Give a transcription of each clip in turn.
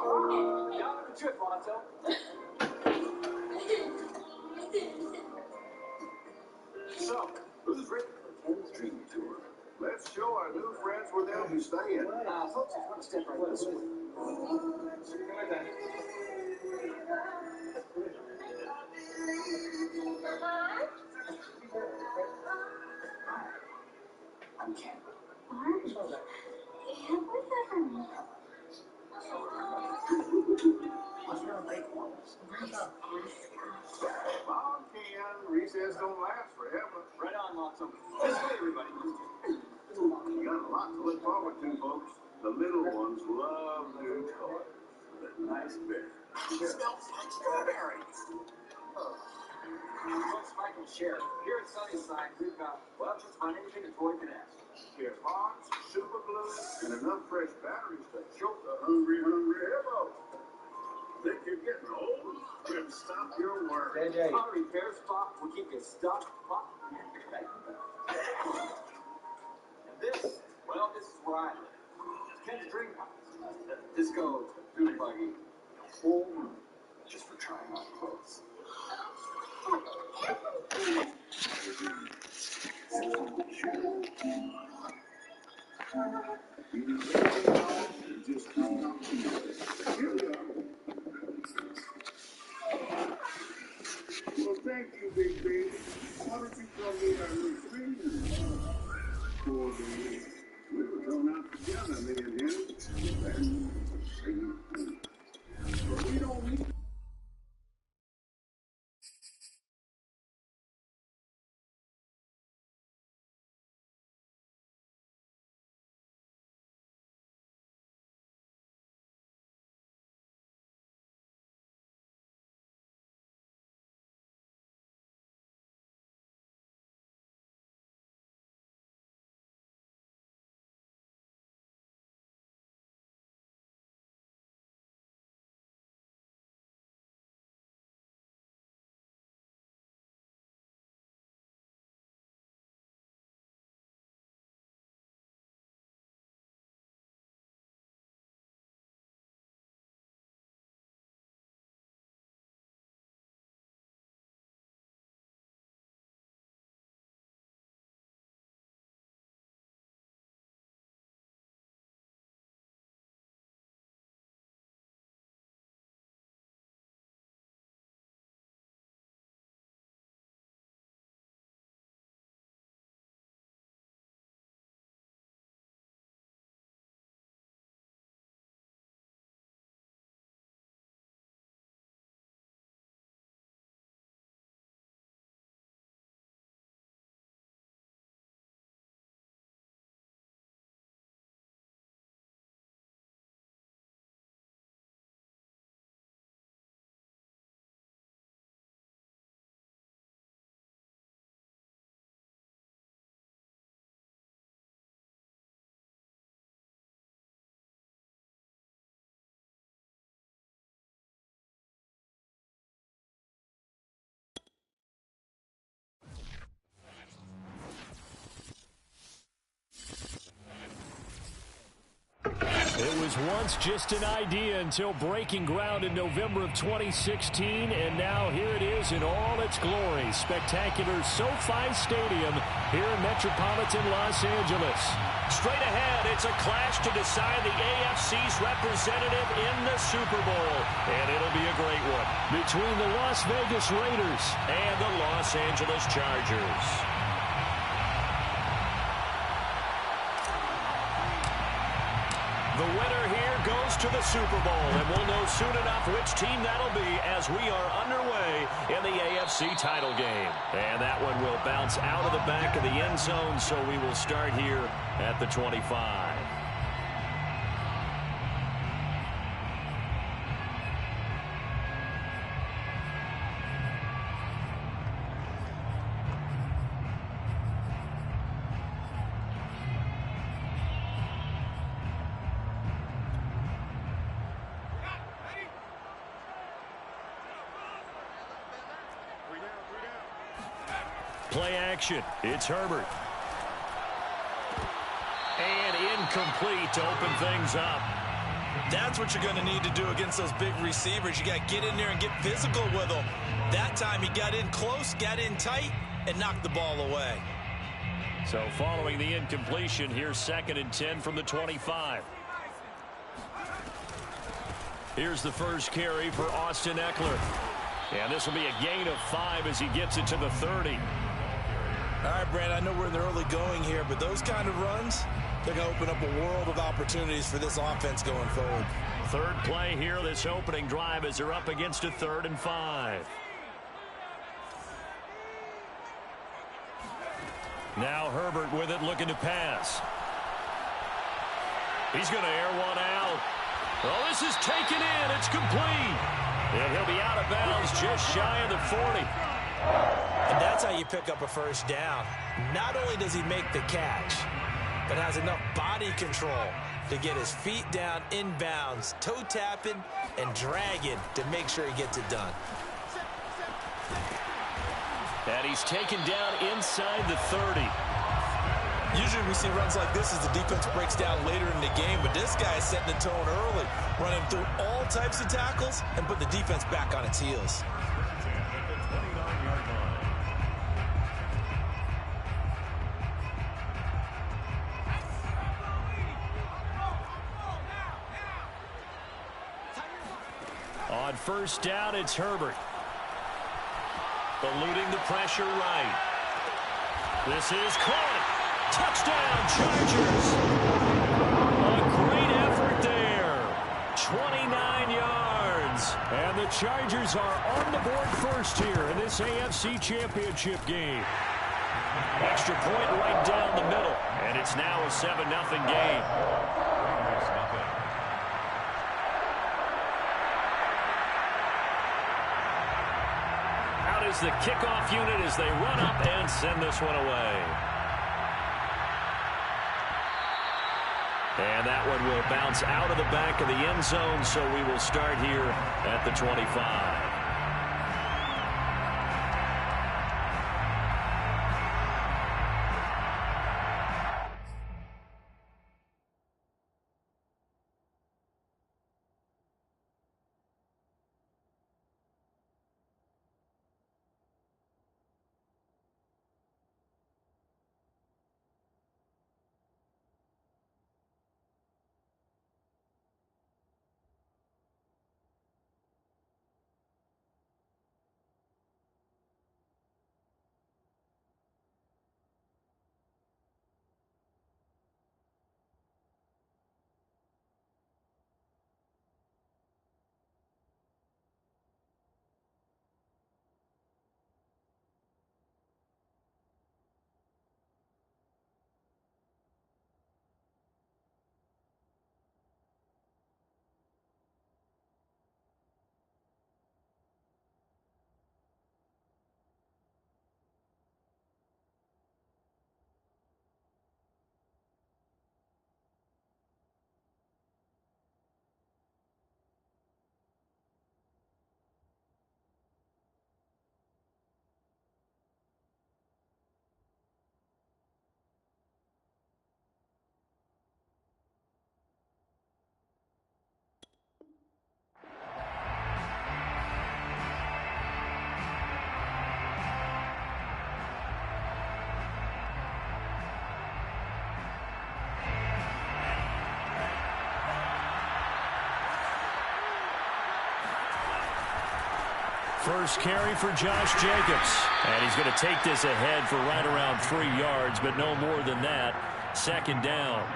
Down on the trip, Otto. So, who's ready for Ken's Dream Tour? Let's show our new friends where they'll be staying. Folks, just want to step right this way. I'm Ken. Mark? Have we ever met? What's your late ones? Nice mascot. Mom, Ken, recess don't last forever. Right on, Lotso. This way, everybody. We got a lot to look forward to, folks. The little ones love new toys. The nice bear. Smells like strawberries. Folks, Mike and Sherry. Here at Sunnyside, we've got, well, just about anything a toy can ask. We have parts, super glue, and enough fresh batteries to choke the hungry hippo. Think you're getting old? Then stop your work. Our repair spot will keep you stuck. And this, well, this is where I live. Ken's Dream House. Disco, dune buggy, a whole room just for trying on clothes. Just come. Here we are. Well, thank you, big baby. Why don't you come meet our new stranger? Poor baby. We were thrown out together, me and him. But we don't need. It was once just an idea until breaking ground in November of 2016, and now here it is in all its glory. Spectacular SoFi Stadium here in metropolitan Los Angeles. Straight ahead, it's a clash to decide the AFC's representative in the Super Bowl, and it'll be a great one between the Las Vegas Raiders and the Los Angeles Chargers. The winner here goes to the Super Bowl, and we'll know soon enough which team that'll be as we are underway in the AFC title game. And that one will bounce out of the back of the end zone, so we will start here at the 25. Play action. It's Herbert. And incomplete to open things up. That's what you're going to need to do against those big receivers. You got to get in there and get physical with them. That time he got in close, got in tight, and knocked the ball away. So following the incompletion, here's 2nd and 10 from the 25. Here's the first carry for Austin Eckler. And this will be a gain of 5 as he gets it to the 30. All right, Brand, I know we're in the early going here, but those kind of runs, they're going to open up a world of opportunities for this offense going forward. Third play here, this opening drive, as they're up against a 3rd and 5. Now Herbert with it, looking to pass. He's going to air one out. Oh, this is taken in. It's complete. And he'll be out of bounds just shy of the 40. And that's how you pick up a first down. Not only does he make the catch, but has enough body control to get his feet down inbounds, toe tapping and dragging to make sure he gets it done. And he's taken down inside the 30. Usually we see runs like this as the defense breaks down later in the game, but this guy is setting the tone early, running through all types of tackles and put the defense back on its heels. On first down, it's Herbert. Eluding the pressure right. This is caught. Touchdown, Chargers. A great effort there. 29 yards. And the Chargers are on the board first here in this AFC Championship game. Extra point right down the middle. And it's now a 7-0 game. Is the kickoff unit as they run up and send this one away. And that one will bounce out of the back of the end zone, so we will start here at the 25. First carry for Josh Jacobs. And he's going to take this ahead for right around 3 yards, but no more than that. 2nd down.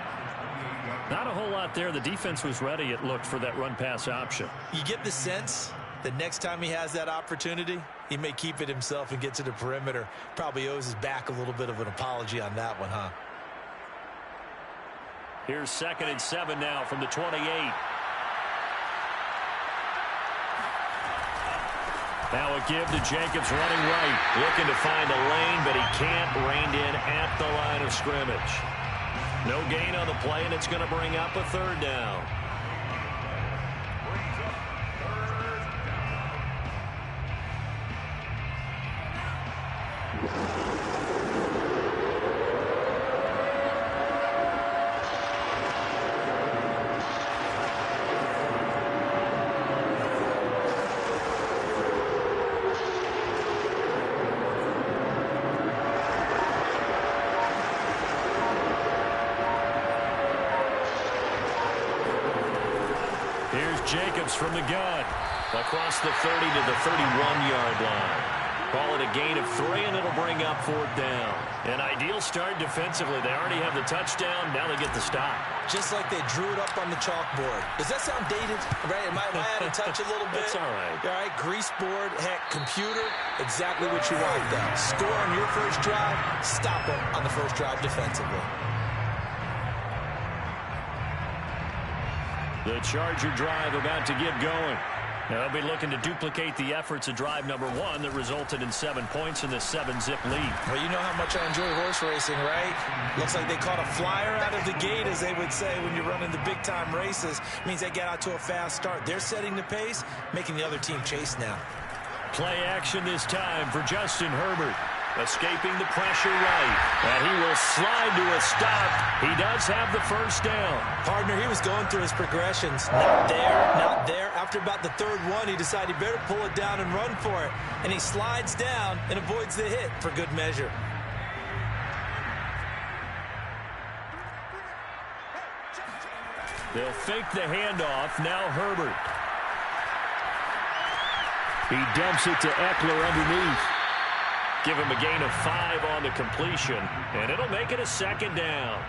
Not a whole lot there. The defense was ready, it looked, for that run-pass option. You get the sense that next time he has that opportunity, he may keep it himself and get to the perimeter. Probably owes his back a little bit of an apology on that one, huh? Here's 2nd and 7 now from the 28. Now a give to Jacobs running right. Looking to find a lane, but he can't. Reined in at the line of scrimmage. No gain on the play, and it's going to bring up a 3rd down. Jacobs from the gun. Across the 30 to the 31-yard line. Call it a gain of 3, and it'll bring up 4th down. An ideal start defensively. They already have the touchdown. Now they get the stop. Just like they drew it up on the chalkboard. Does that sound dated? Right? Am I out of touch a little bit? That's all right. All right, grease board, heck, computer, exactly what you want though. Score on your first drive, stop them on the first drive defensively. The Charger drive about to get going. They'll be looking to duplicate the efforts of drive number 1 that resulted in 7 points in the 7-zip lead. Well, you know how much I enjoy horse racing, right? Looks like they caught a flyer out of the gate, as they would say when you're running the big-time races. Means they get out to a fast start. They're setting the pace, making the other team chase now. Play action this time for Justin Herbert. Escaping the pressure right. And he will slide to a stop. He does have the first down. Partner, he was going through his progressions. Not there, not there. After about the 3rd one, he decided he better pull it down and run for it. And he slides down and avoids the hit for good measure. They'll fake the handoff. Now Herbert. He dumps it to Eckler underneath. Give him a gain of 5 on the completion, and it'll make it a 2nd down.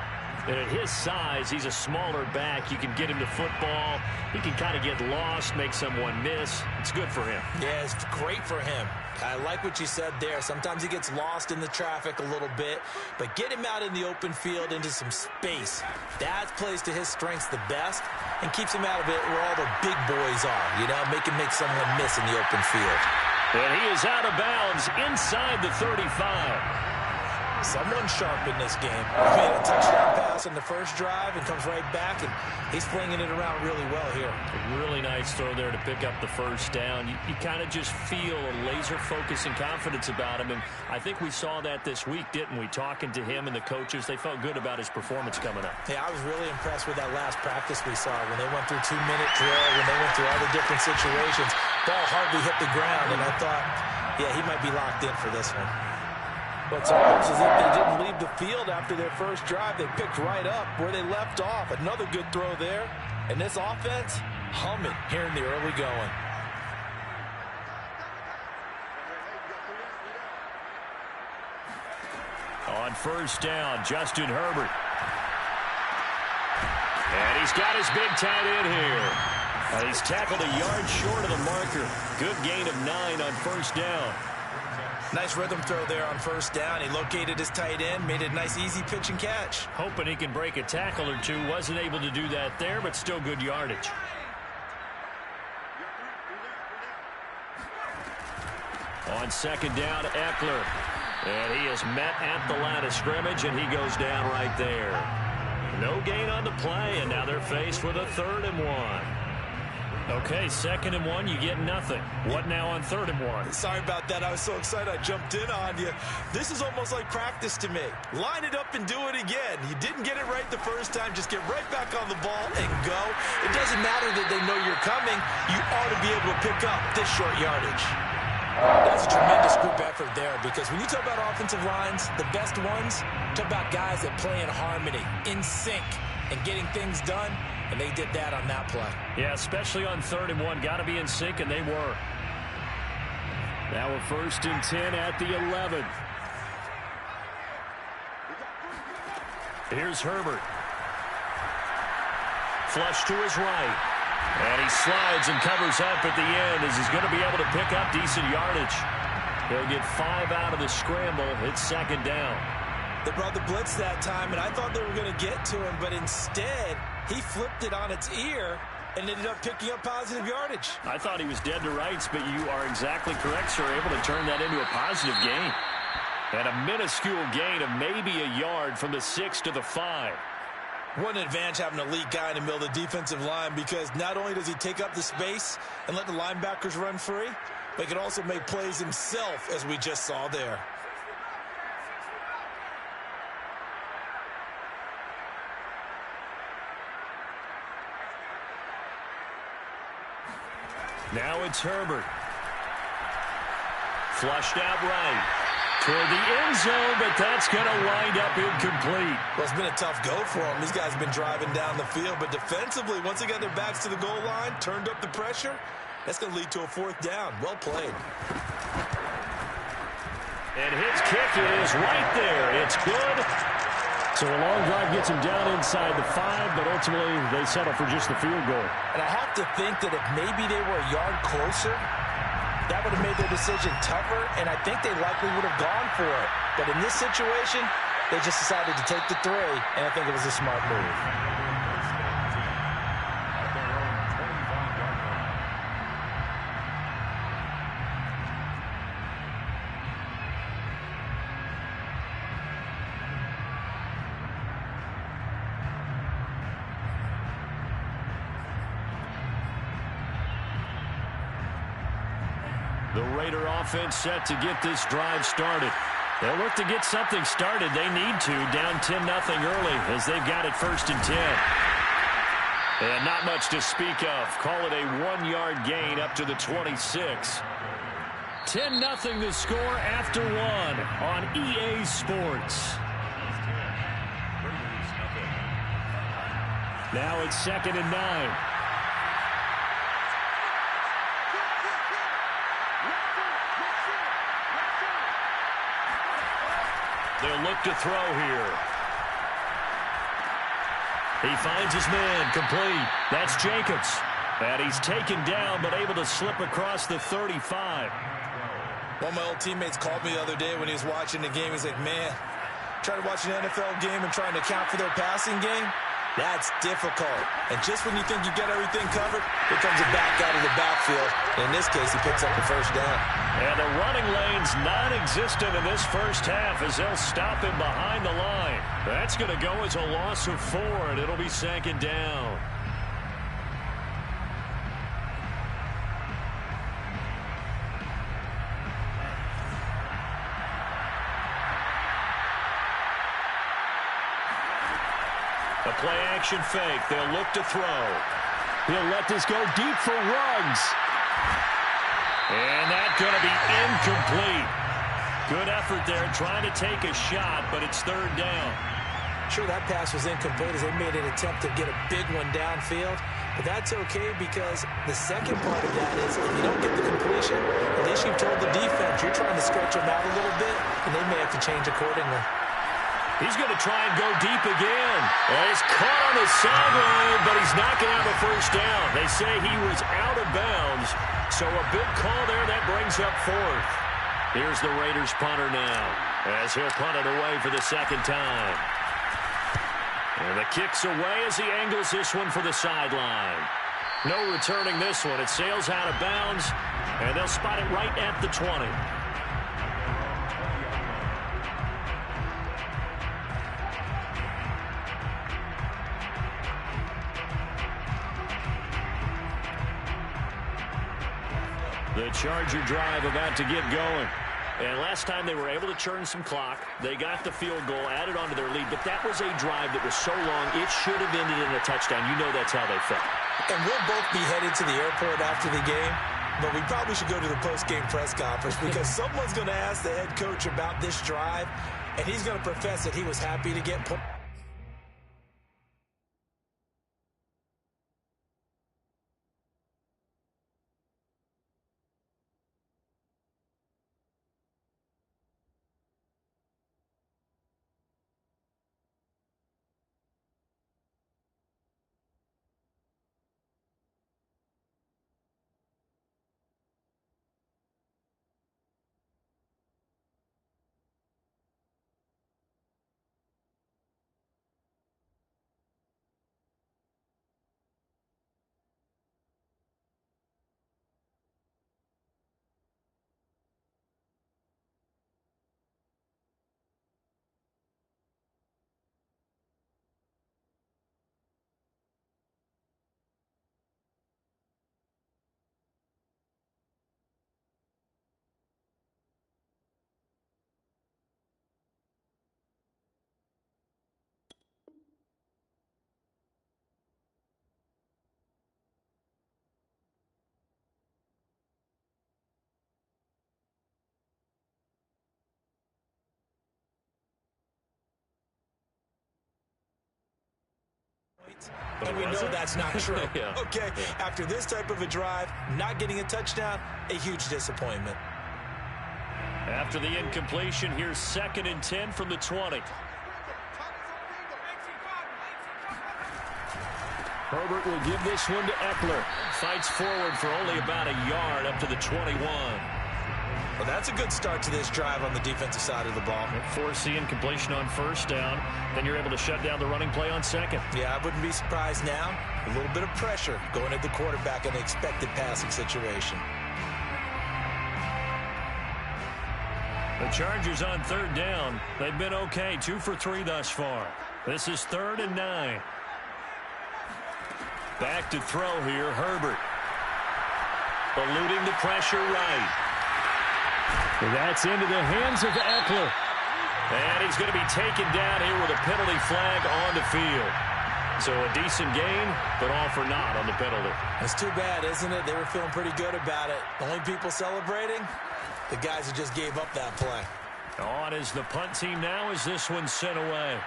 And at his size, he's a smaller back. You can get him to football. He can kind of get lost, make someone miss. It's good for him. Yeah, it's great for him. I like what you said there. Sometimes he gets lost in the traffic a little bit, but get him out in the open field into some space. That plays to his strengths the best and keeps him out of it where all the big boys are, you know, make someone miss in the open field. And he is out of bounds inside the 35. Someone sharp in this game. He made a touchdown pass in the first drive and comes right back, and he's flinging it around really well here. A really nice throw there to pick up the first down. You kind of just feel a laser focus and confidence about him, and I think we saw that this week, didn't we? Talking to him and the coaches, they felt good about his performance coming up. Yeah, I was really impressed with that last practice we saw when they went through 2-minute drill, when they went through all the different situations. Ball hardly hit the ground, and I thought, yeah, he might be locked in for this one. What's almost as if they didn't leave the field after their first drive. They picked right up where they left off. Another good throw there. And this offense, humming here in the early going. On first down, Justin Herbert. And he's got his big tight end here. And he's tackled a yard short of the marker. Good gain of 9 on first down. Nice rhythm throw there on first down. He located his tight end, made it a nice, easy pitch and catch. Hoping he can break a tackle or two. Wasn't able to do that there, but still good yardage. On second down, Eckler. And he is met at the line of scrimmage, and he goes down right there. No gain on the play, and now they're faced with a 3rd and 1. Okay, 2nd and 1, you get nothing. What now on 3rd and 1? Sorry about that. I was so excited I jumped in on you. This is almost like practice to me. Line it up and do it again. You didn't get it right the first time. Just get right back on the ball and go. It doesn't matter that they know you're coming. You ought to be able to pick up this short yardage. That's a tremendous group effort there, because when you talk about offensive lines, the best ones, talk about guys that play in harmony, in sync, and getting things done. And they did that on that play. Yeah, especially on 3rd and 1. Got to be in sync, and they were. Now a 1st and 10 at the 11. Here's Herbert. Flush to his right. And he slides and covers up at the end as he's going to be able to pick up decent yardage. He'll get 5 out of the scramble. It's 2nd down. They brought the blitz that time, and I thought they were going to get to him, but instead he flipped it on its ear and ended up picking up positive yardage. I thought he was dead to rights, but you are exactly correct, sir. Able to turn that into a positive gain. And a minuscule gain of maybe a yard from the 6 to the 5. What an advantage having an elite guy in the middle of the defensive line, because not only does he take up the space and let the linebackers run free, but he can also make plays himself, as we just saw there. Now it's Herbert. Flushed out right. toward the end zone, but that's going to wind up incomplete. Well, it's been a tough go for them. These guys have been driving down the field, but defensively, once they got their backs to the goal line, turned up the pressure, that's going to lead to a fourth down. Well played. And his kick is right there. It's good. So a long drive gets him down inside the 5, but ultimately they settle for just the field goal. And I have to think that if maybe they were a yard closer, that would have made their decision tougher, and I think they likely would have gone for it. But in this situation, they just decided to take the 3, and I think it was a smart move. The Raider offense set to get this drive started. They'll look to get something started. They need to, down 10-0 early as they've got it 1st and 10. And not much to speak of. Call it a 1-yard gain up to the 26. 10-0 the score after 1 on EA Sports. Now it's 2nd and 9. They'll look to throw here. He finds his man, complete. That's Jacobs. And he's taken down, but able to slip across the 35. One of my old teammates called me the other day when he was watching the game. He's like, man, trying to watch an NFL game and trying to account for their passing game, that's difficult. And just when you think you got everything covered, here comes a back out of the backfield. And in this case, he picks up the 1st down. And the running lane's non-existent in this first half as they'll stop him behind the line. That's going to go as a loss of 4, and it'll be 2nd down. A play-action fake. They'll look to throw. He'll let this go deep for Ruggs. And that's going to be incomplete. Good effort there trying to take a shot, but it's 3rd down. Sure, that pass was incomplete as they made an attempt to get a big one downfield. But that's okay because the second part of that is if you don't get the completion, at least you've told the defense you're trying to stretch them out a little bit, and they may have to change accordingly. He's going to try and go deep again. And he's caught on the sideline, but he's not going to have a 1st down. They say he was out of bounds. So a big call there that brings up 4th. Here's the Raiders punter now as he'll punt it away for the 2nd time. And the kick's away as he angles this one for the sideline. No returning this one. It sails out of bounds, and they'll spot it right at the 20. The Charger drive about to get going. And last time they were able to churn some clock. They got the field goal, added onto their lead. But that was a drive that was so long, it should have ended in a touchdown. You know that's how they felt. And we'll both be headed to the airport after the game. But we probably should go to the post-game press conference because someone's going to ask the head coach about this drive. And he's going to profess that he was happy to get points. And we know that's not true. Yeah. Okay, after this type of a drive, not getting a touchdown, a huge disappointment. After the incompletion, here's 2nd and 10 from the 20. Herbert will give this one to Eckler. Fights forward for only about a yard up to the 21. Well, that's a good start to this drive on the defensive side of the ball. Force the incompletion on 1st down. Then you're able to shut down the running play on 2nd. Yeah, I wouldn't be surprised now. A little bit of pressure going at the quarterback in an expected passing situation. The Chargers on 3rd down. They've been okay, 2 for 3 thus far. This is 3rd and 9. Back to throw here, Herbert. Eluding the pressure right. That's into the hands of Eckler. And he's going to be taken down here with a penalty flag on the field. So a decent gain, but all for naught on the penalty. It's too bad, isn't it? They were feeling pretty good about it. The only people celebrating, the guys who just gave up that play. On is the punt team now as this one's sent away.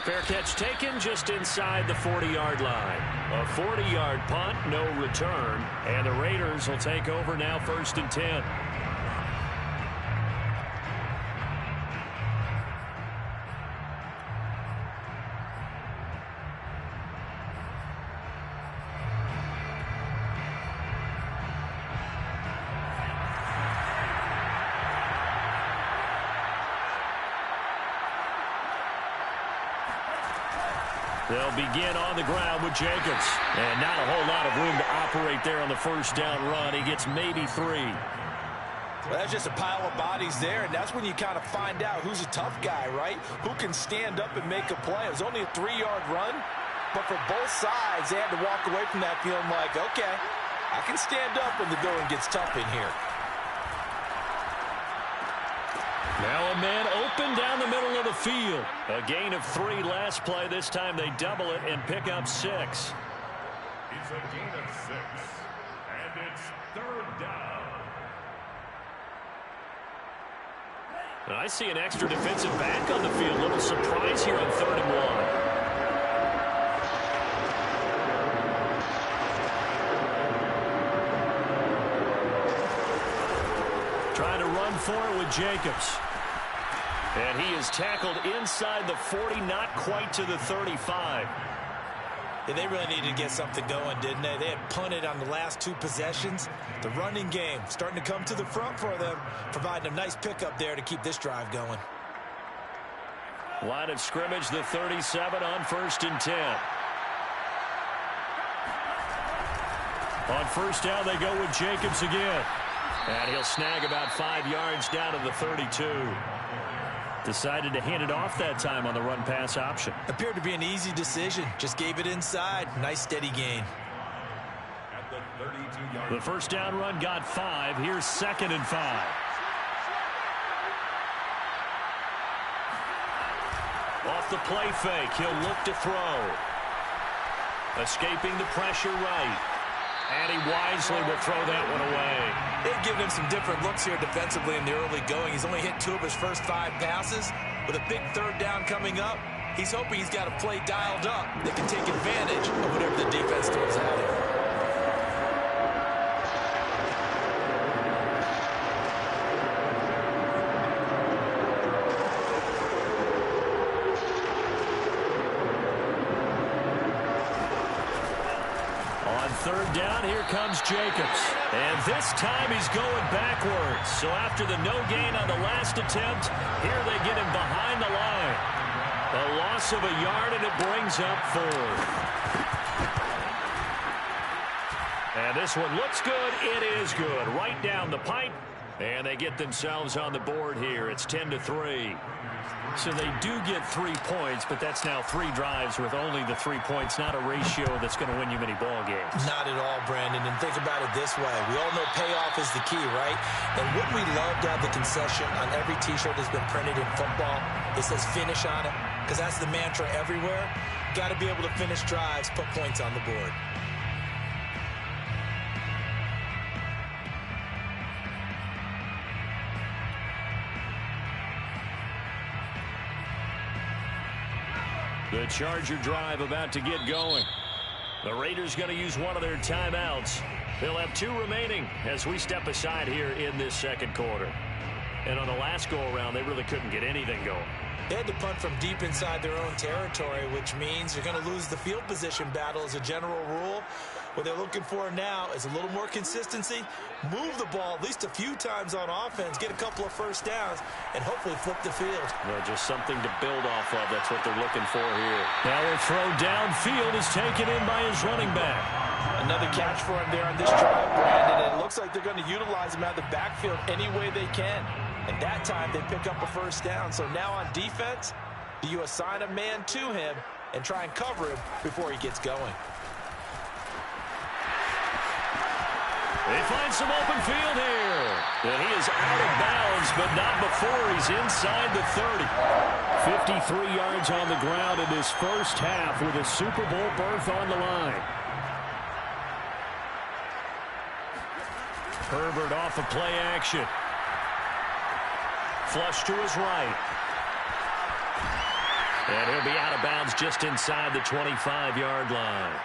Fair catch taken just inside the 40-yard line. A 40-yard punt, no return. And the Raiders will take over now 1st and 10. They'll begin on the ground with Jacobs. And not a whole lot of room to operate there on the 1st down run. He gets maybe 3. Well, that's just a pile of bodies there, and that's when you kind of find out who's a tough guy, right? Who can stand up and make a play. It was only a 3-yard run, but for both sides, they had to walk away from that feeling like, okay, I can stand up when the going gets tough in here. Now a man open down the middle of the field. A gain of 3 last play. This time they double it and pick up 6. It's a gain of 6, and it's 3rd down. And I see an extra defensive back on the field. Little surprise here on 3rd and 1. Trying to run for it with Jacobs. And he is tackled inside the 40, not quite to the 35. Yeah, they really needed to get something going, didn't they? They had punted on the last 2 possessions. The running game starting to come to the front for them, providing a nice pickup there to keep this drive going. Line of scrimmage, the 37 on 1st and 10. On 1st down, they go with Jacobs again. And he'll snag about 5 yards down to the 32. Decided to hand it off that time on the run-pass option. Appeared to be an easy decision. Just gave it inside. Nice steady gain. At the 32-yard The 1st down run got 5. Here's 2nd and 5. Off the play fake, he'll look to throw. Escaping the pressure right. And he wisely will throw that one away. They've given him some different looks here defensively in the early going. He's only hit 2 of his first 5 passes. With a big 3rd down coming up, he's hoping he's got a play dialed up that can take advantage of whatever the defense throws at him. On 3rd down, here comes Jacobs. And this time he's going backwards. So after the no gain on the last attempt, here they get him behind the line. A loss of a yard, and it brings up 4th. And this one looks good. It is good. Right down the pipe. And they get themselves on the board here. It's 10-3. So they do get 3 points, but that's now 3 drives with only the 3 points, not a ratio that's going to win you many ball games. Not at all, Brandon. And think about it this way. We all know payoff is the key, right? And wouldn't we love to have the concession on every T-shirt that's been printed in football? It says finish on it, because that's the mantra everywhere. Got to be able to finish drives, put points on the board. The Charger drive about to get going. The Raiders going to use one of their timeouts. They'll have 2 remaining as we step aside here in this second quarter. And on the last go-around, they really couldn't get anything going. They had to punt from deep inside their own territory, which means you're going to lose the field position battle as a general rule. What they're looking for now is a little more consistency, move the ball at least a few times on offense, get a couple of first downs, and hopefully flip the field. Well, just something to build off of. That's what they're looking for here. Now a throw downfield is taken in by his running back. Another catch for him there on this drive, Brandon. And it looks like they're going to utilize him out of the backfield any way they can. And that time they pick up a first down. So now on defense, do you assign a man to him and try and cover him before he gets going? They find some open field here. And he is out of bounds, but not before he's inside the 30. 53 yards on the ground in his first half with a Super Bowl berth on the line. Herbert off of play action. Flush to his right. And he'll be out of bounds just inside the 25-yard line.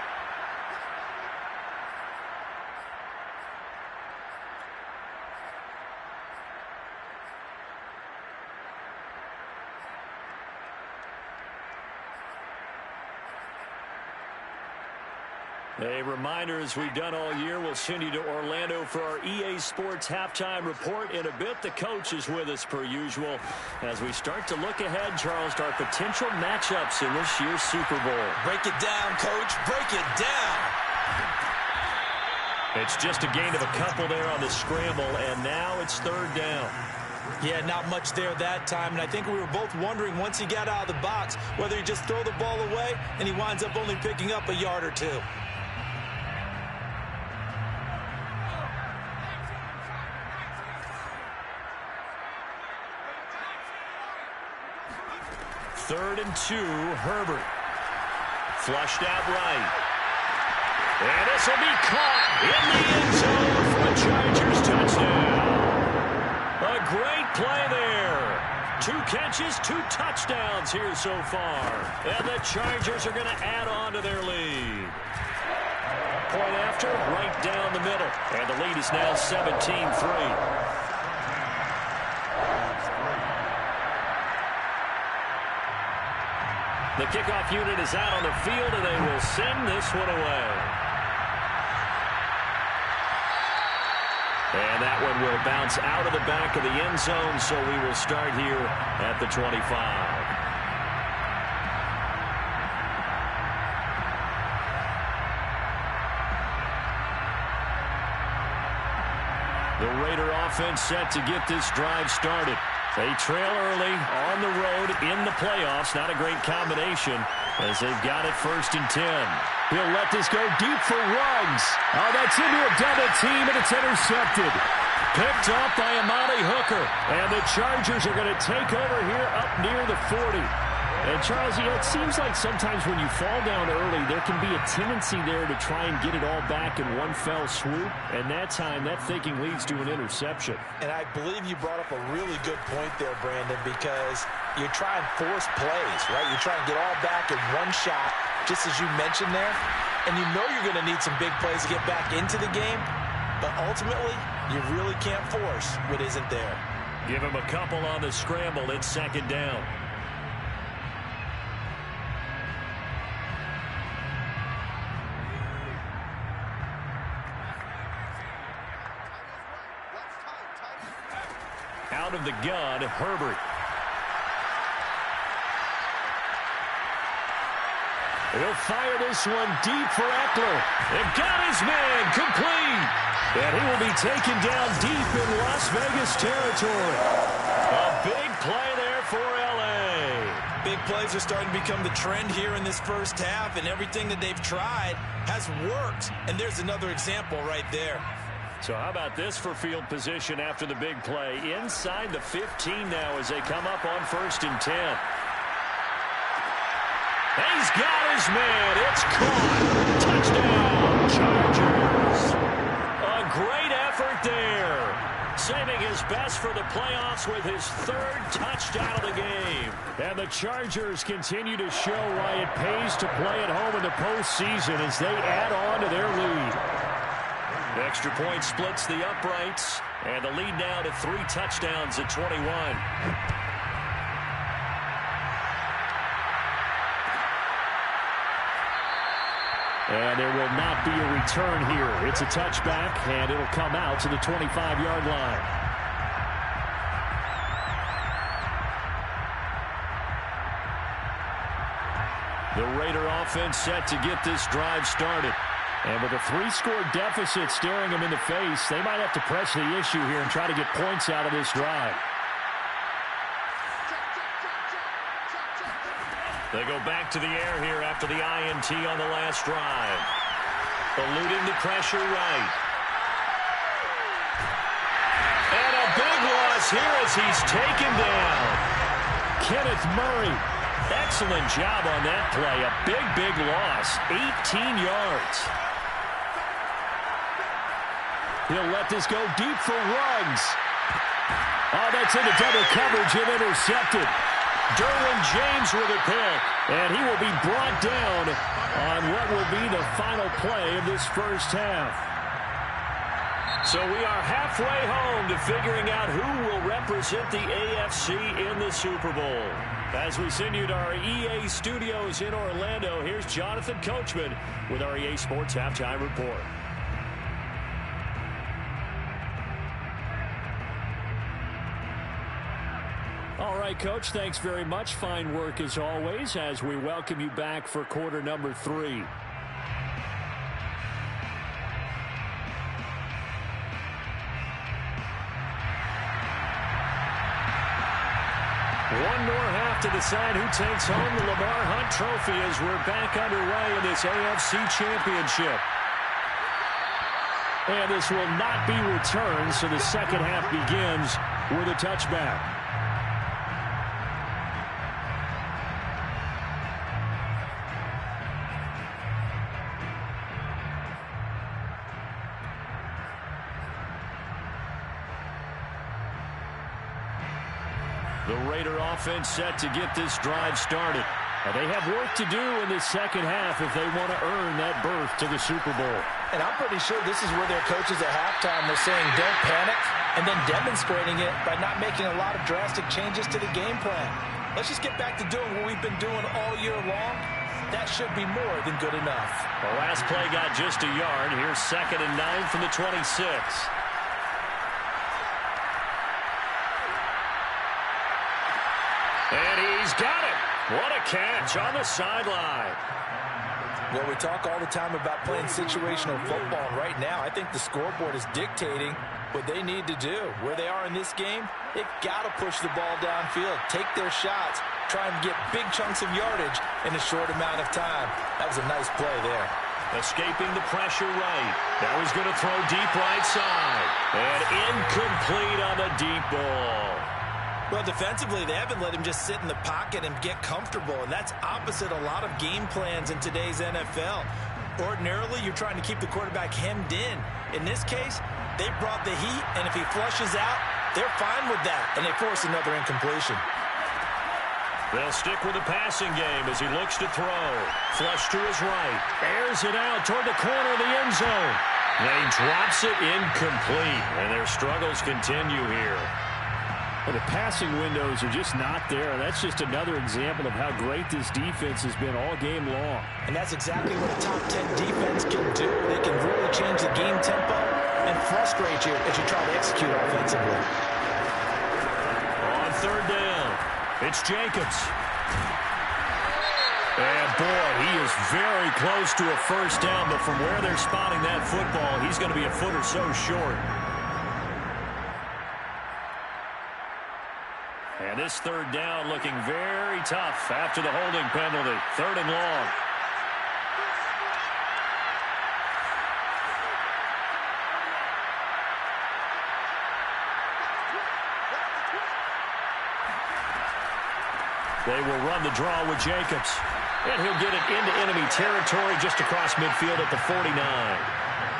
A reminder, as we've done all year, we'll send you to Orlando for our EA Sports halftime report in a bit. The coach is with us per usual as we start to look ahead, Charles, to our potential matchups in this year's Super Bowl. Break it down, Coach. Break it down. It's just a gain of a couple there on the scramble, and now it's 3rd down. Yeah, not much there that time, and I think we were both wondering once he got out of the box whether he just throw the ball away and he winds up only picking up a yard or 2. Third and 2, Herbert. Flushed out right. And this will be caught in the end zone for a Chargers touchdown. A great play there. 2 catches, 2 touchdowns here so far. And the Chargers are going to add on to their lead. Point after, right down the middle. And the lead is now 17-3. The kickoff unit is out on the field, and they will send this one away. And that one will bounce out of the back of the end zone, so we will start here at the 25. The Raider offense set to get this drive started. They trail early on the road in the playoffs. Not a great combination as they've got it 1st and 10. He'll let this go deep for Ruggs. Oh, that's into a double team, and it's intercepted. Picked up by Amani Hooker. And the Chargers are going to take over here up near the 40. And, Charles, you know, it seems like sometimes when you fall down early, there can be a tendency there to try and get it all back in one fell swoop. And that time, that thinking leads to an interception. And I believe you brought up a really good point there, Brandon, because you try and force plays, right? You try and get all back in one shot, just as you mentioned there. And you know you're going to need some big plays to get back into the game. But ultimately, you really can't force what isn't there. Give him a couple on the scramble. It's 2nd down. Out of the gun, Herbert. He'll fire this one deep for Eckler. They've got his man complete. And he will be taken down deep in Las Vegas territory. A big play there for L.A. Big plays are starting to become the trend here in this first half, and everything that they've tried has worked. And there's another example right there. So how about this for field position after the big play? Inside the 15 now as they come up on 1st and 10. He's got his man. It's caught. Touchdown, Chargers. A great effort there. Saving his best for the playoffs with his third touchdown of the game. And the Chargers continue to show why it pays to play at home in the postseason as they add on to their lead. The extra point splits the uprights, and the lead now to 3 touchdowns at 21. And there will not be a return here. It's a touchback, and it'll come out to the 25-yard line. The Raider offense set to get this drive started. And with a 3-score deficit staring them in the face, they might have to press the issue here and try to get points out of this drive. They go back to the air here after the INT on the last drive. Eluding the pressure right. And a big loss here as he's taken down. Kenneth Murray. Excellent job on that play. A big loss. 18 yards. He'll let this go deep for Ruggs. Oh, that's into double coverage and intercepted. Derwin James with a pick, and he will be brought down on what will be the final play of this first half. So we are halfway home to figuring out who will represent the AFC in the Super Bowl. As we send you to our EA studios in Orlando, here's Jonathan Coachman with our EA Sports Halftime Report. All right, Coach, thanks very much. Fine work as always as we welcome you back for quarter number 3. One more half to decide who takes home the Lamar Hunt Trophy as we're back underway in this AFC Championship. And this will not be returned, so the second half begins with a touchback. The Raider offense set to get this drive started. And they have work to do in the second half if they want to earn that berth to the Super Bowl. And I'm pretty sure this is where their coaches at halftime were saying don't panic, and then demonstrating it by not making a lot of drastic changes to the game plan. Let's just get back to doing what we've been doing all year long. That should be more than good enough. The last play got just a yard. Here's 2nd and 9 from the 26. And he's got it. What a catch on the sideline. Well, we talk all the time about playing situational football. And right now, I think the scoreboard is dictating what they need to do. Where they are in this game, they've got to push the ball downfield, take their shots, try and get big chunks of yardage in a short amount of time. That was a nice play there. Escaping the pressure right. Now he's going to throw deep right side. And incomplete on the deep ball. Well, defensively, they haven't let him just sit in the pocket and get comfortable, and that's opposite a lot of game plans in today's NFL. Ordinarily, you're trying to keep the quarterback hemmed in. In this case, they brought the heat, and if he flushes out, they're fine with that, and they force another incompletion. They'll stick with the passing game as he looks to throw. Flush to his right. Airs it out toward the corner of the end zone. And he drops it incomplete, and their struggles continue here. Well, the passing windows are just not there. That's just another example of how great this defense has been all game long. And that's exactly what a top 10 defense can do. They can really change the game tempo and frustrate you as you try to execute offensively. On 3rd down, it's Jacobs. And, boy, he is very close to a first down, but from where they're spotting that football, he's going to be a foot or so short. And this 3rd down looking very tough after the holding penalty. 3rd and long. They will run the draw with Jacobs. And he'll get it into enemy territory just across midfield at the 49.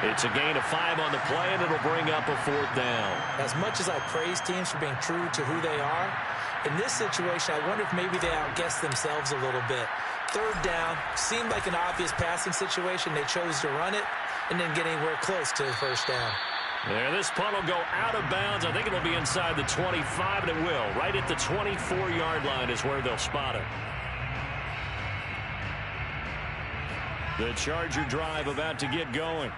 It's a gain of 5 on the play, and it'll bring up a 4th down. As much as I praise teams for being true to who they are, in this situation, I wonder if maybe they outguessed themselves a little bit. 3rd down, seemed like an obvious passing situation. They chose to run it and didn't get anywhere close to the 1st down. There, this punt will go out of bounds. I think it'll be inside the 25, and it will. Right at the 24-yard line is where they'll spot it. The Charger drive about to get going.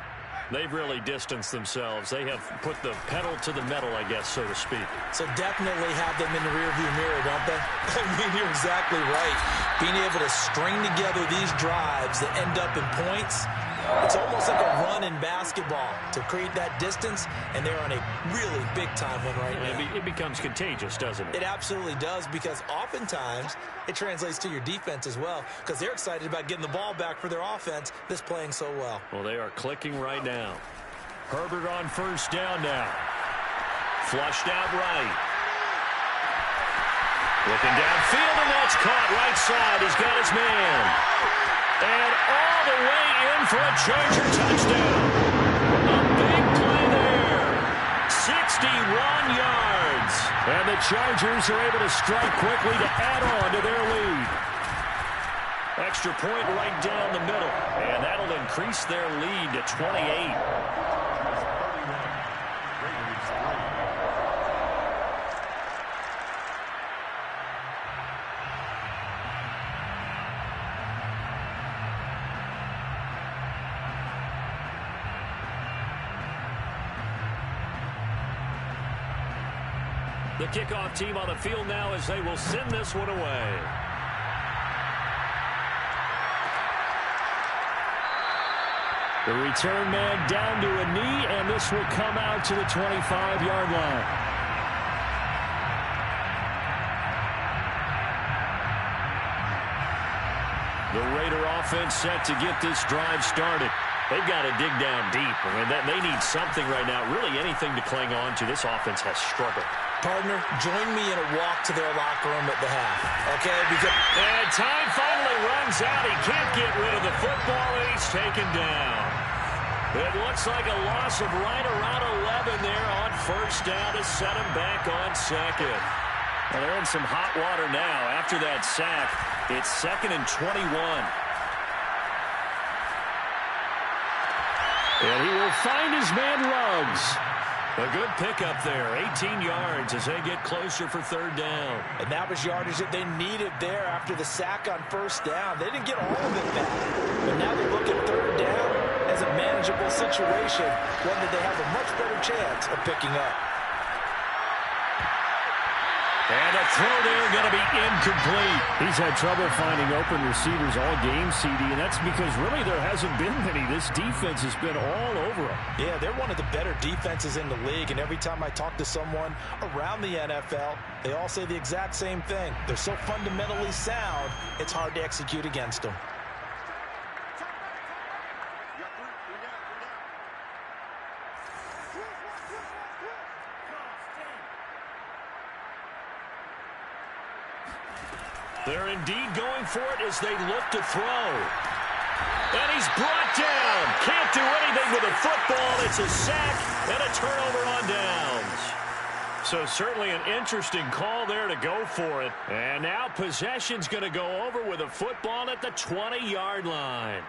They've really distanced themselves. They have put the pedal to the metal, I guess, so to speak. So definitely have them in the rearview mirror, don't they? I mean, you're exactly right. Being able to string together these drives that end up in points, it's almost like a run in basketball to create that distance, and they're on a really big-time one right now. It becomes contagious, doesn't it? It absolutely does, because oftentimes it translates to your defense as well, because they're excited about getting the ball back for their offense that's playing so well. Well, they are clicking right now. Herbert on 1st down now. Flushed out right. Looking downfield, and that's caught right side. He's got his man. And all the way in for a Charger touchdown. A big play there. 61 yards. And the Chargers are able to strike quickly to add on to their lead. Extra point right down the middle. And that'll increase their lead to 28. The kickoff team on the field now as they will send this one away. The return man down to a knee, and this will come out to the 25-yard line. The Raider offense set to get this drive started. They've got to dig down deep. I mean, they need something right now, really anything to cling on to. This offense has struggled. Partner, join me in a walk to their locker room at the half, okay? And time finally runs out. He can't get rid of the football, and he's taken down. It looks like a loss of right around 11 there on 1st down to set him back on 2nd. Well, they're in some hot water now. After that sack, it's 2nd and 21. And he will find his man Ruggs. A good pickup there, 18 yards as they get closer for 3rd down. And that was yardage that they needed there after the sack on 1st down. They didn't get all of it back. But now they look at 3rd down as a manageable situation, one that they have a much better chance of picking up. And a throw there going to be incomplete. He's had trouble finding open receivers all game, CD, and that's because really there hasn't been many. This defense has been all over him. Yeah, they're one of the better defenses in the league, and every time I talk to someone around the NFL, they all say the exact same thing. They're so fundamentally sound, it's hard to execute against them. They're indeed going for it as they look to throw. And he's brought down. Can't do anything with the football. It's a sack and a turnover on downs. So certainly an interesting call there to go for it. And now possession's going to go over with a football at the 20-yard line.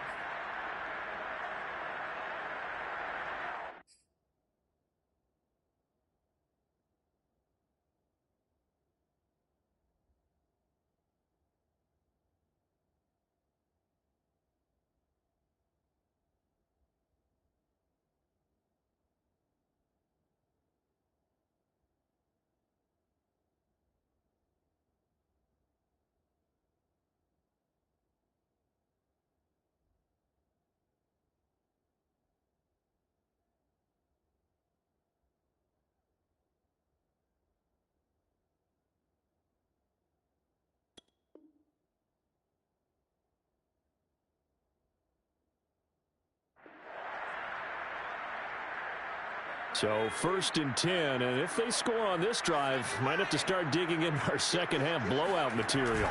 So 1st and 10, and if they score on this drive, might have to start digging in our second half blowout material.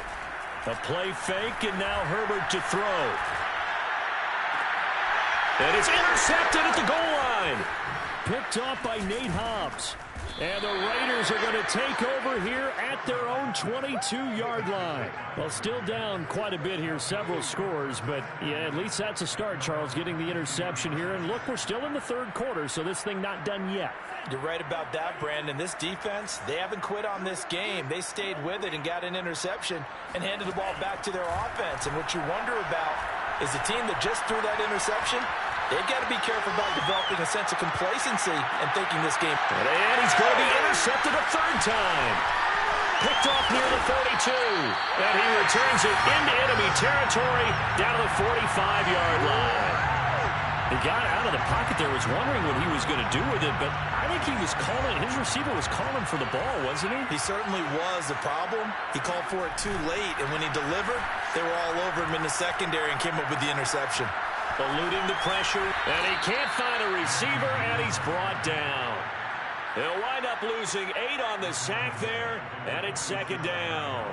A play fake, and now Herbert to throw. And it's intercepted at the goal line. Picked off by Nate Hobbs. And the Raiders are going to take over here at their own 22-yard line. Well, still down quite a bit here, several scores. But, yeah, at least that's a start, Charles, getting the interception here. And, look, we're still in the third quarter, so this thing not done yet. You're right about that, Brandon. This defense, they haven't quit on this game. They stayed with it and got an interception and handed the ball back to their offense. And what you wonder about is the team that just threw that interception, they've got to be careful about developing a sense of complacency and thinking this game. And he's going to be intercepted a third time. Picked off near the 42. And he returns it into enemy territory down to the 45-yard line. He got out of the pocket there, was wondering what he was going to do with it, but I think he was calling, his receiver was calling for the ball, wasn't he? He certainly was. The problem, he called for it too late, and when he delivered, they were all over him in the secondary and came up with the interception. Eluding the pressure, and he can't find a receiver, and he's brought down. He'll wind up losing 8 on the sack there, and it's second down.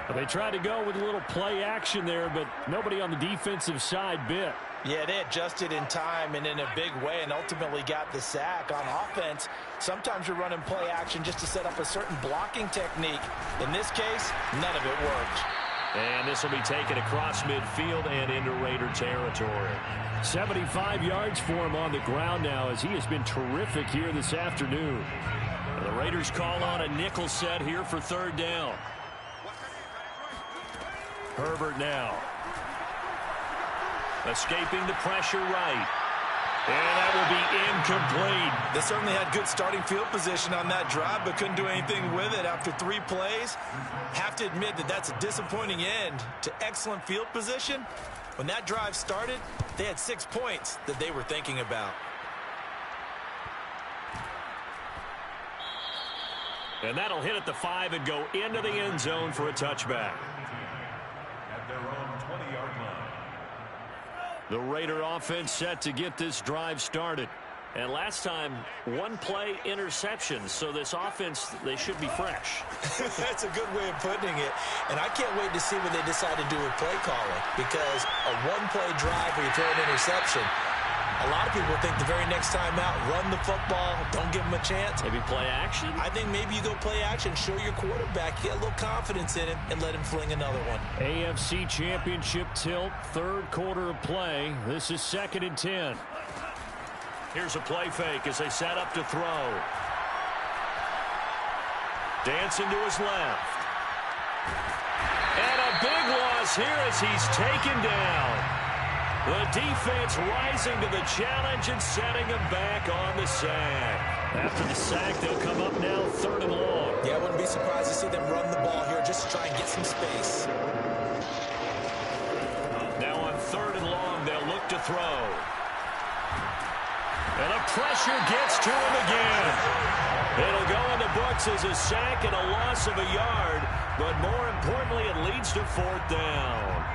Well, they tried to go with a little play action there, but nobody on the defensive side bit. Yeah, they adjusted in time and in a big way and ultimately got the sack. On offense, sometimes you're running play action just to set up a certain blocking technique. In this case, none of it worked. And this will be taken across midfield and into Raider territory. 75 yards for him on the ground now as he has been terrific here this afternoon. And the Raiders call on a nickel set here for third down. Herbert now. Escaping the pressure right. And that will be incomplete. They certainly had good starting field position on that drive, but couldn't do anything with it after 3 plays. Have to admit that that's a disappointing end to excellent field position. When that drive started, they had 6 points that they were thinking about. And that'll hit at the 5 and go into the end zone for a touchback. At their own 20-yard line. The Raider offense set to get this drive started. And last time, 1-play interception. So this offense, they should be fresh. That's a good way of putting it. And I can't wait to see what they decide to do with play calling. Because a 1-play drive where you throw an interception, a lot of people think the very next time out, run the football, don't give them a chance. Maybe play action? I think maybe you go play action, show your quarterback, get a little confidence in him, and let him fling another one. AFC Championship tilt, third quarter of play. This is 2nd and 10. Here's a play fake as they set up to throw. Dancing to his left. And a big loss here as he's taken down. The defense rising to the challenge and setting him back on the sack. After the sack, they'll come up now 3rd and long. Yeah, I wouldn't be surprised to see them run the ball here just to try and get some space. Now on 3rd and long, they'll look to throw. And the pressure gets to him again. It'll go in the books as a sack and a loss of a yard, but more importantly, it leads to 4th down.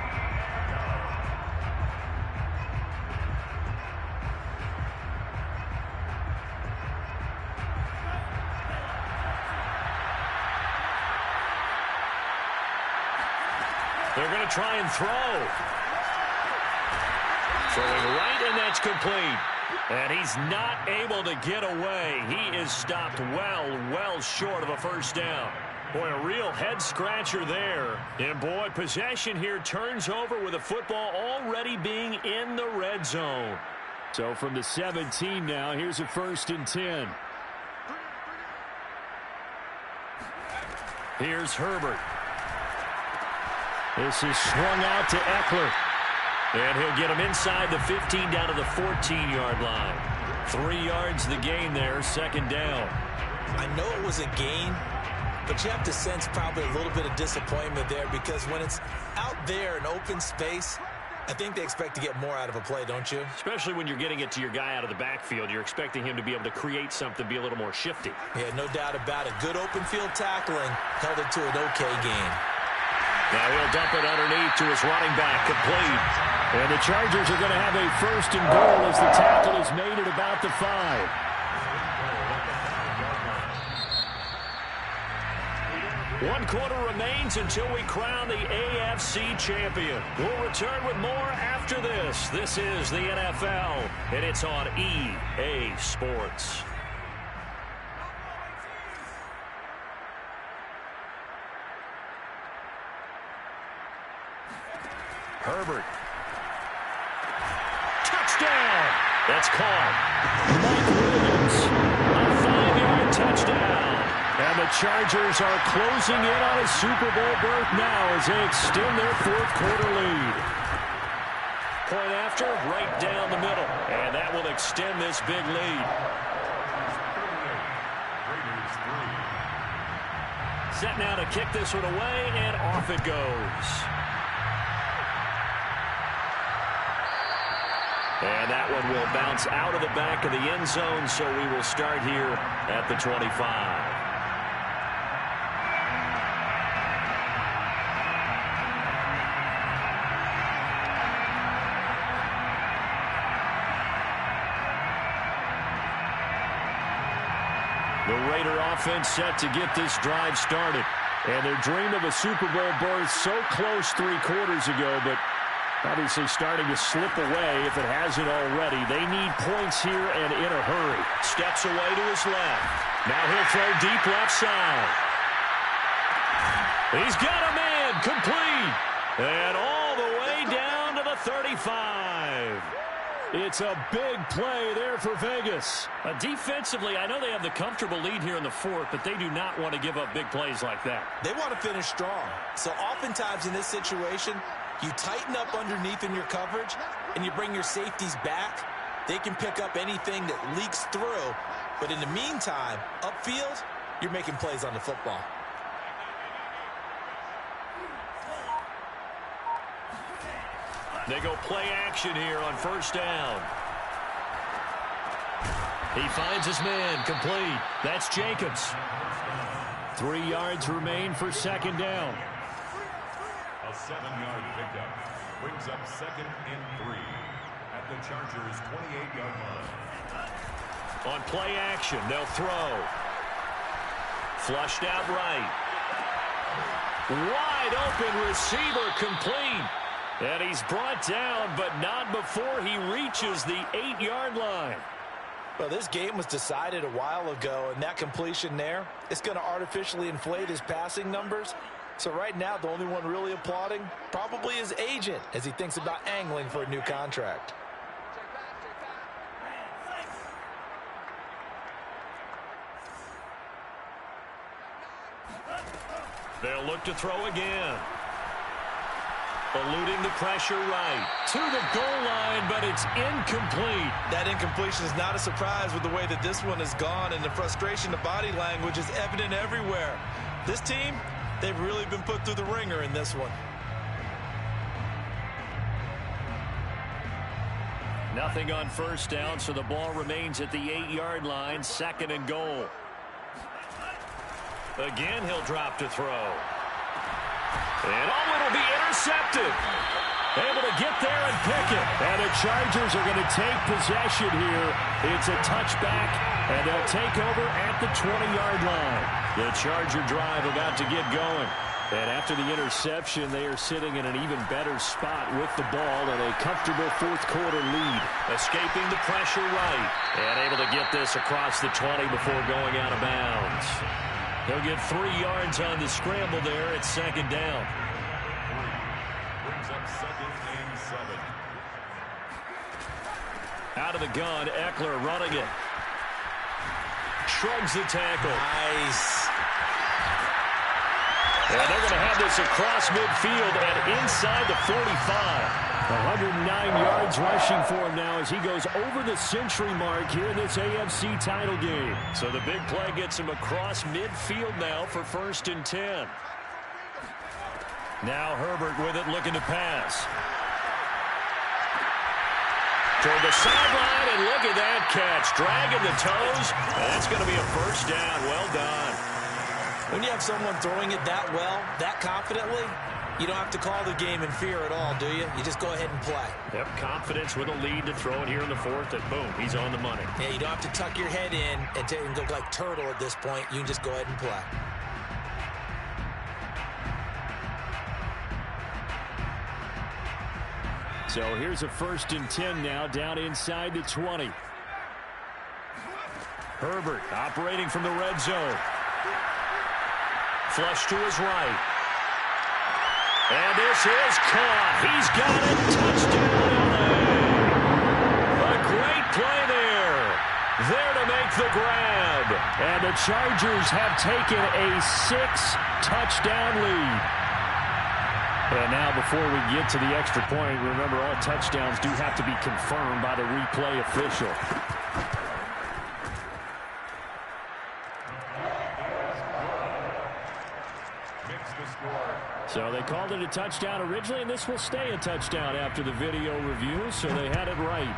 They're going to try and throw. Throwing right, and that's complete. And he's not able to get away. He is stopped well short of a first down. Boy, a real head-scratcher there. And, boy, possession here turns over with the football already being in the red zone. So from the 17 now, here's a 1st and 10. Here's Herbert. This is swung out to Eckler. And he'll get him inside the 15 down to the 14-yard line. 3 yards the gain there, 2nd down. I know it was a gain, but you have to sense probably a little bit of disappointment there because when it's out there in open space, I think they expect to get more out of a play, don't you? Especially when you're getting it to your guy out of the backfield. You're expecting him to be able to create something, be a little more shifty. Yeah, no doubt about it. Good open field tackling held it to an okay gain. Now he'll dump it underneath to his running back, complete. And the Chargers are going to have a 1st and goal as the tackle is made at about the 5. 1 quarter remains until we crown the AFC champion. We'll return with more after this. This is the NFL, and it's on EA Sports. Herbert. Touchdown. That's caught. Mike Williams. A 5-yard touchdown. And the Chargers are closing in on a Super Bowl berth now as they extend their 4th quarter lead. Point after, right down the middle. And that will extend this big lead. Set now to kick this one away, and off it goes. And that one will bounce out of the back of the end zone, so we will start here at the 25. The Raider offense set to get this drive started. And their dream of a Super Bowl berth so close 3 quarters ago, but obviously starting to slip away if it hasn't already. They need points here and in a hurry. Steps away to his left. Now he'll throw deep left side. He's got a man complete. And all the way down to the 35. It's a big play there for Vegas. Defensively, I know they have the comfortable lead here in the 4th, but they do not want to give up big plays like that. They want to finish strong. So oftentimes in this situation, you tighten up underneath in your coverage, and you bring your safeties back. They can pick up anything that leaks through. But in the meantime, upfield, you're making plays on the football. They go play action here on 1st down. He finds his man complete. That's Jacobs. 3 yards remain for 2nd down. A 7-yard pickup brings up 2nd and 3 at the Chargers' 28-yard line. On play action, they'll throw. Flushed out right. Wide open receiver complete. And he's brought down, but not before he reaches the 8-yard line. Well, this game was decided a while ago, and that completion there, it's going to artificially inflate his passing numbers. So right now, the only one really applauding probably his agent as he thinks about angling for a new contract. They'll look to throw again. Eluding the pressure right. To the goal line, but it's incomplete. That incompletion is not a surprise with the way that this one has gone, and the frustration, the body language is evident everywhere. This team, they've really been put through the ringer in this one. Nothing on 1st down, so the ball remains at the 8-yard line, 2nd and goal. Again, he'll drop to throw. And it'll be intercepted. Able to get there and pick it. And the Chargers are going to take possession here. It's a touchback, and they'll take over at the 20-yard line. The Charger drive about to get going. And after the interception, they are sitting in an even better spot with the ball and a comfortable 4th quarter lead. Escaping the pressure right. And able to get this across the 20 before going out of bounds. He'll get 3 yards on the scramble there at 2nd down. Brings up 2nd and 7. Out of the gun, Eckler running it. Shrugs the tackle. Nice. And they're going to have this across midfield and inside the 45. 109 yards rushing for him now as he goes over the century mark here in this AFC title game. So the big play gets him across midfield now for 1st and 10. Now Herbert with it, looking to pass. Toward the sideline, and look at that catch. Dragging the toes. That's going to be a 1st down. Well done. When you have someone throwing it that well, that confidently, you don't have to call the game in fear at all, do you? You just go ahead and play. Yep, confidence with a lead to throw it here in the 4th, and boom, he's on the money. Yeah, you don't have to tuck your head in and go like turtle at this point. You can just go ahead and play. So here's a 1st and 10 now, down inside the 20. Herbert operating from the red zone. Flush to his right. And this is caught. He's got it. Touchdown, LA. A great play there. There to make the grab. And the Chargers have taken a 6-touchdown lead. And now before we get to the extra point, remember all touchdowns do have to be confirmed by the replay official. So they called it a touchdown originally, and this will stay a touchdown after the video review, so they had it right.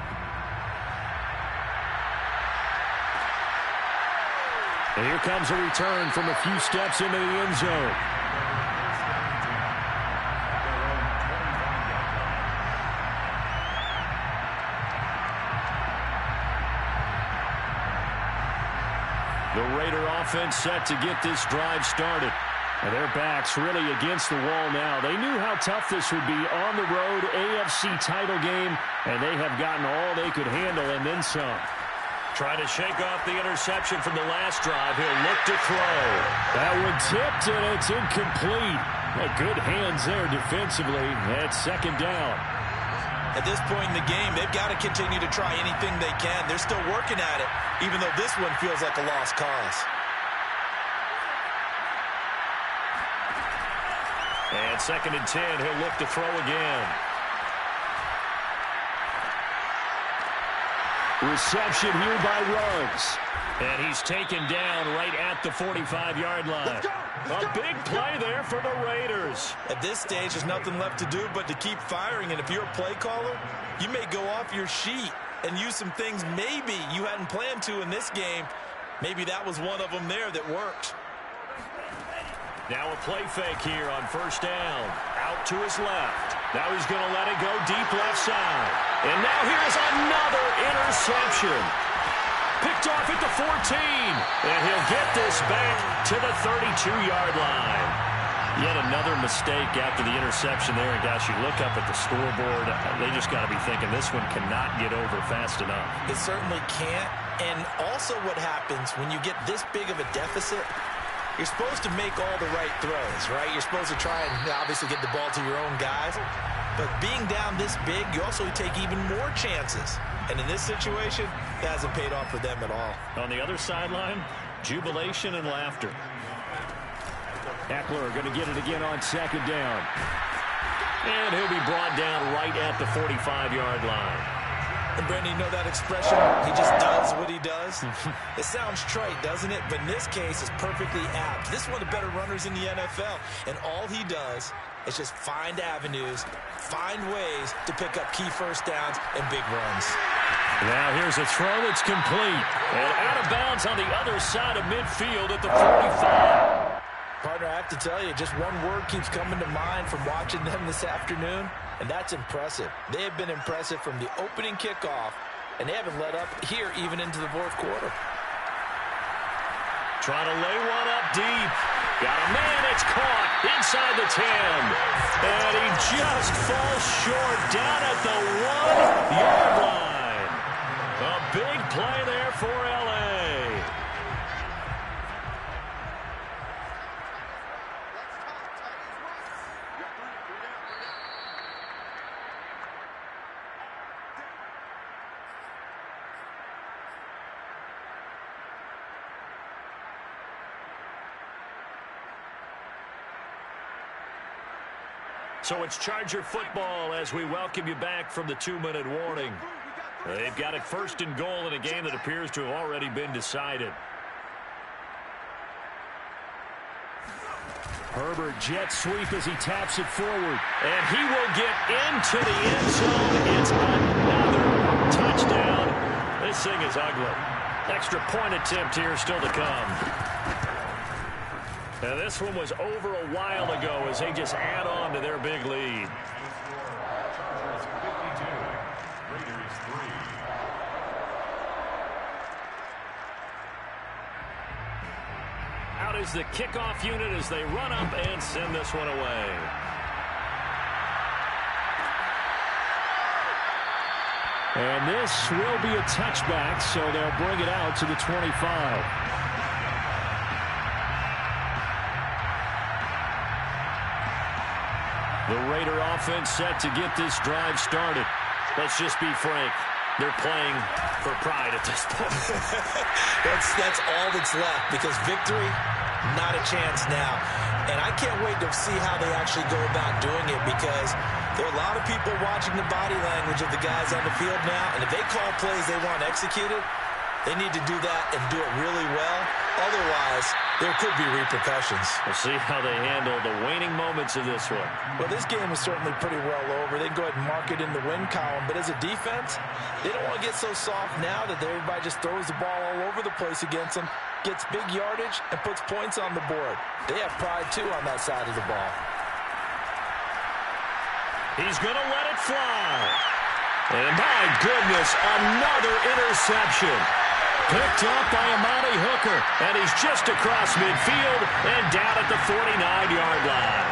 And here comes a return from a few steps into the end zone. The Raider offense set to get this drive started. And their backs really against the wall now. They knew how tough this would be on the road, AFC title game, and they have gotten all they could handle and then some. Trying to shake off the interception from the last drive. He'll look to throw. That one tipped, and it's incomplete. Good hands there defensively at 2nd down. At this point in the game, they've got to continue to try anything they can. They're still working at it, even though this one feels like a lost cause. And 2nd and 10, he'll look to throw again. Reception here by Ruggs. And he's taken down right at the 45-yard line. A big play there for the Raiders. At this stage, there's nothing left to do but to keep firing. And if you're a play caller, you may go off your sheet and use some things maybe you hadn't planned to in this game. Maybe that was one of them there that worked. Now a play fake here on 1st down. Out to his left. Now he's going to let it go deep left side. And now here's another interception. Picked off at the 14. And he'll get this back to the 32-yard line. Yet another mistake after the interception there. And gosh, you look up at the scoreboard. They just got to be thinking this one cannot get over fast enough. It certainly can't. And also what happens when you get this big of a deficit, you're supposed to make all the right throws, right? You're supposed to try and obviously get the ball to your own guys. But being down this big, you also take even more chances. And in this situation, it hasn't paid off for them at all. On the other sideline, jubilation and laughter. Eckler going to get it again on 2nd down. And he'll be brought down right at the 45-yard line. And Brandon, you know that expression? He just does what he does. It sounds trite, doesn't it? But in this case, it's perfectly apt. This is one of the better runners in the NFL. And all he does is just find avenues, find ways to pick up key 1st downs and big runs. Now here's a throw that's complete. And out of bounds on the other side of midfield at the 45. Partner, I have to tell you, just one word keeps coming to mind from watching them this afternoon, and that's impressive. They have been impressive from the opening kickoff, and they haven't let up here even into the 4th quarter. Trying to lay one up deep. Got a man, it's caught inside the 10. And he just falls short down at the 1-yard line. A big play there for LA. So it's Charger football as we welcome you back from the 2-minute warning. They've got it 1st and goal in a game that appears to have already been decided. Herbert jet sweep as he taps it forward. And he will get into the end zone. It's another touchdown. This thing is ugly. Extra point attempt here still to come. Now this one was over a while ago as they just add on to their big lead. Chargers 52, Raiders 3. Out is the kickoff unit as they run up and send this one away. And this will be a touchback, so they'll bring it out to the 25. The Raider offense set to get this drive started. Let's just be frank. They're playing for pride at this point. that's all that's left, because victory, not a chance now. And I can't wait to see how they actually go about doing it, because there are a lot of people watching the body language of the guys on the field now, and if they call plays they want executed, they need to do that and do it really well. Otherwise, there could be repercussions. We'll see how they handle the waning moments of this one. Well, this game is certainly pretty well over. They can go ahead and mark it in the win column. But as a defense, they don't want to get so soft now that everybody just throws the ball all over the place against them, gets big yardage, and puts points on the board. They have pride, too, on that side of the ball. He's going to let it fly. And my goodness, another interception. Picked up by Amani Hooker, and he's just across midfield and down at the 49-yard line.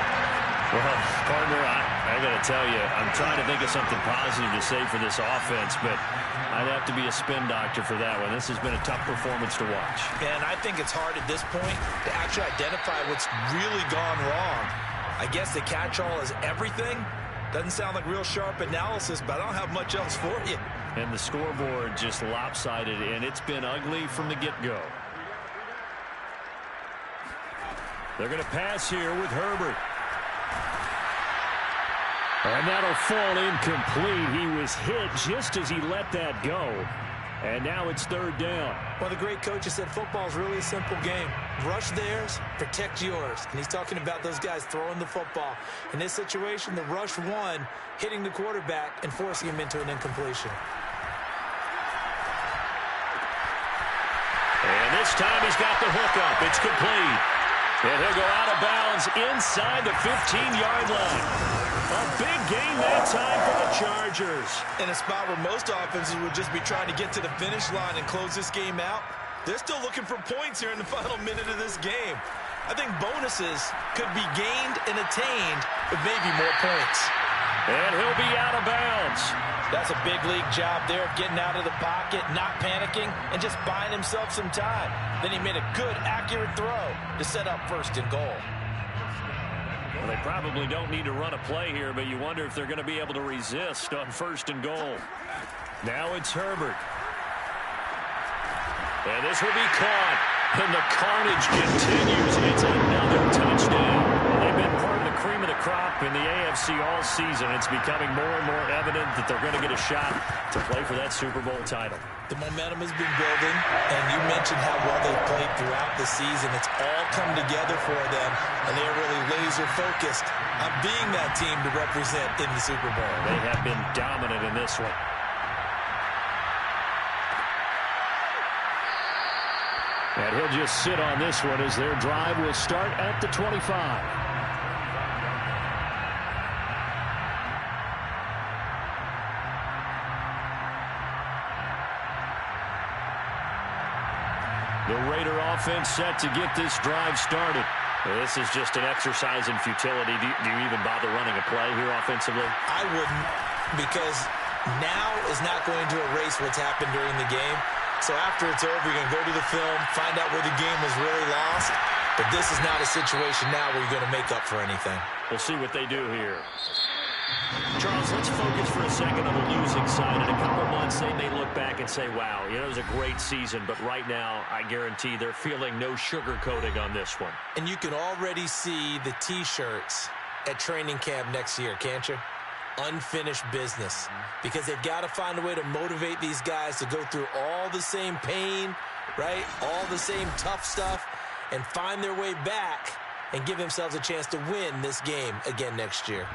Well, partner, I got to tell you, I'm trying to think of something positive to say for this offense, but I'd have to be a spin doctor for that one. This has been a tough performance to watch. And I think it's hard at this point to actually identify what's really gone wrong. I guess the catch-all is everything. Doesn't sound like real sharp analysis, but I don't have much else for you. And the scoreboard just lopsided, and it's been ugly from the get-go. They're going to pass here with Herbert. And that'll fall incomplete. He was hit just as he let that go. And now it's third down. Well, the great coach said football is really a simple game. Rush theirs, protect yours. And he's talking about those guys throwing the football. In this situation, the rush one, hitting the quarterback and forcing him into an incompletion. And this time he's got the hook up. It's complete. And he'll go out of bounds inside the 15-yard line. A big gain that time for the Chargers. In a spot where most offenses would just be trying to get to the finish line and close this game out, they're still looking for points here in the final minute of this game. I think bonuses could be gained and attained with maybe more points. And he'll be out of bounds. That's a big league job there of getting out of the pocket, not panicking, and just buying himself some time. Then he made a good, accurate throw to set up first and goal. Well, they probably don't need to run a play here, but you wonder if they're going to be able to resist on first and goal. Now it's Herbert. And this will be caught. And the carnage continues. It's another touchdown. They've been part of the cream of the crop in the AFC all season. It's becoming more and more evident that they're going to get a shot to play for that Super Bowl title. The momentum has been building, and you mentioned how well they've played throughout the season. It's all come together for them, and they're really laser-focused on being that team to represent in the Super Bowl. They have been dominant in this one. And he'll just sit on this one as their drive will start at the 25. The Raider offense set to get this drive started. This is just an exercise in futility. Do you even bother running a play here offensively? I wouldn't, because now is not going to erase what's happened during the game. So after it's over, you're going to go to the film, find out where the game was really lost. But this is not a situation now where you're going to make up for anything. We'll see what they do here. Charles, let's focus for a second on the losing side. In a couple months, they may look back and say, wow, it was a great season. But right now, I guarantee they're feeling no sugarcoating on this one. And you can already see the T-shirts at training camp next year, can't you? Unfinished business, because they've got to find a way to motivate these guys to go through all the same pain, right? All the same tough stuff, and find their way back and give themselves a chance to win this game again next year.